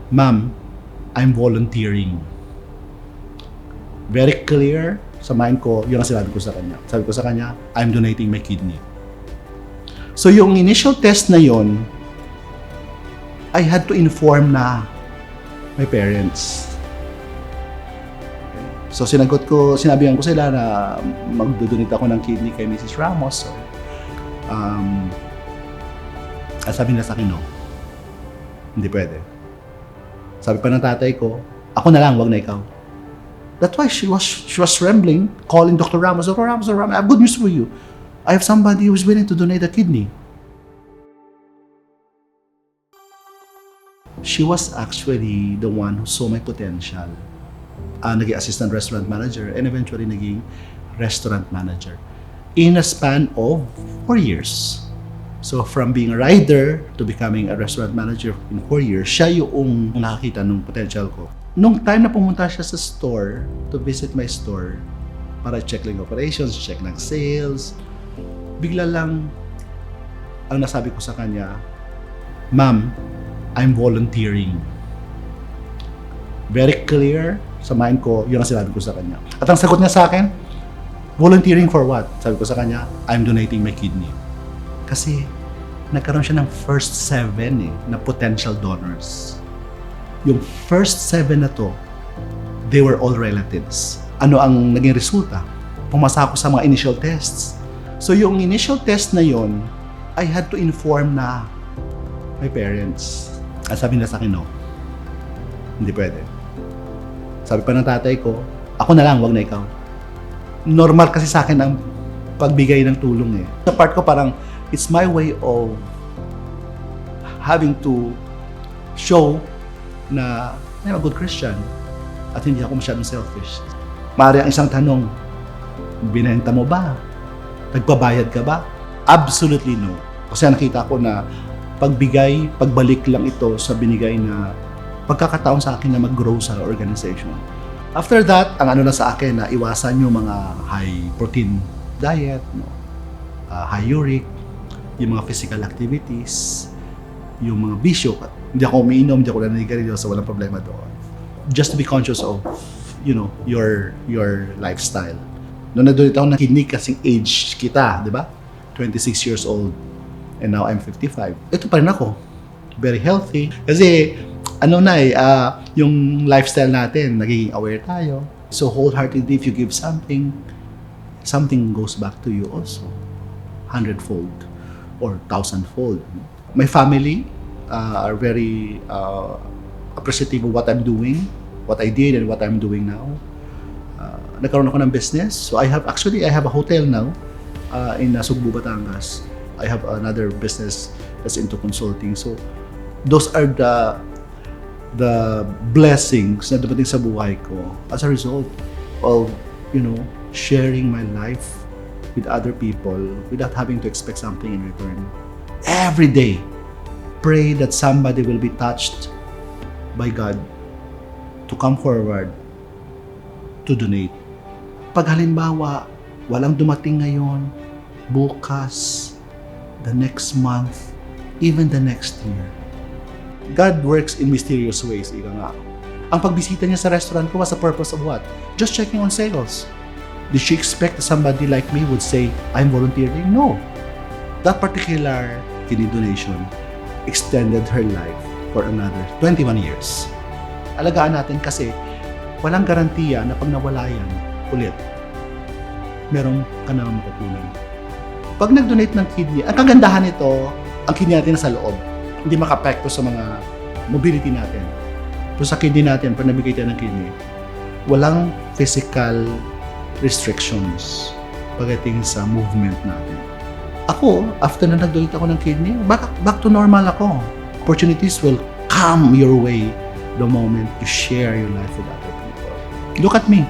Ma'am, I'm volunteering. Very clear sa mind ko, yun ang sinabi ko sa kanya. Sabi ko sa kanya, I'm donating my kidney. So yung initial test na yun, I had to inform na my parents. Okay. So sinabihan ko sila na magdodonate ako ng kidney kay Mrs. Ramos. So, at sabi nila sa akin, no, hindi pwede. Sabi pa ng tatay ko, ako na lang, wag na ikaw. That's why she was trembling, calling Dr. Ramos. Dr. Ramos, I have good news for you. I have somebody who is willing to donate a kidney. She was actually the one who saw my potential. Naging assistant restaurant manager and eventually naging restaurant manager in a span of 4 years. So from being a rider to becoming a restaurant manager in 4 years, siya yung nakakita ng potential ko. Nung time na pumunta siya sa store to visit my store para check lang operations, check lang sales, bigla lang ang nasabi ko sa kanya, Ma'am, I'm volunteering. Very clear sa mind ko, yun ang sinabi ko sa kanya. At ang sagot niya sa akin, volunteering for what? Sabi ko sa kanya, I'm donating my kidney. Kasi nagkaroon siya ng first 7 na potential donors. Yung first 7 na to, they were all relatives. Ano ang naging resulta? Pumasa ako sa mga initial tests. So yung initial test na yon, I had to inform na my parents. At sabi nila sa akin, no, hindi pwede. Sabi pa ng tatay ko, ako na lang, wag na ikaw. Normal kasi sa akin ang pagbigay ng tulong eh. Sa part ko parang, it's my way of having to show na I'm a good Christian at hindi ako masyadong selfish. Maaari ang isang tanong, binenta mo ba? Nagpabayad ka ba? Absolutely no. Kasi nakita ko na pagbalik lang ito sa binigay na pagkakataon sa akin na mag-grow sa organization. After that, ang ano na sa akin na iwasan yung mga high protein diet, high uric, yung mga physical activities, yung mga bisyo. Hindi ako umiinom, hindi ako naninigarilyo, so walang problema doon. Just to be conscious of, your lifestyle. Noong nandunit ako ng kidney kasing age kita, di ba? 26 years old. And now I'm 55. Ito pa rin ako. Very healthy. Kasi, yung lifestyle natin, nagiging aware tayo. So wholeheartedly, if you give something goes back to you also. 100-fold or 1,000-fold. My family are very appreciative of what I'm doing, what I did and what I'm doing now. Nagkaroon ako ng business. So I have a hotel now in Sugbo, Batangas. I have another business that's into consulting. So those are the blessings na dumating sa buhay ko as a result of, sharing my life with other people without having to expect something in return. Every day, pray that somebody will be touched by God to come forward to donate. Pag halimbawa, walang dumating ngayon, bukas, the next month, even the next year. God works in mysterious ways, ika nga. Ang pagbisita niya sa restaurant ko was the purpose of what? Just checking on sales. Did she expect that somebody like me would say, I'm volunteering? No. That particular kidney donation extended her life for another 21 years. Alagaan natin kasi walang garantiya na pag nawala yan ulit, meron ka na makukunan. Pag nag-donate ng kidney, ang kagandahan nito, ang kidney natin nasa loob. Hindi maka-apekto sa mga mobility natin. Pero sa kidney natin, pag nabigay tayo ng kidney, walang physical restrictions pagdating sa movement natin. Ako, after na nag-donate ako ng kidney, back to normal ako. Opportunities will come your way the moment you share your life with other people. Look at me.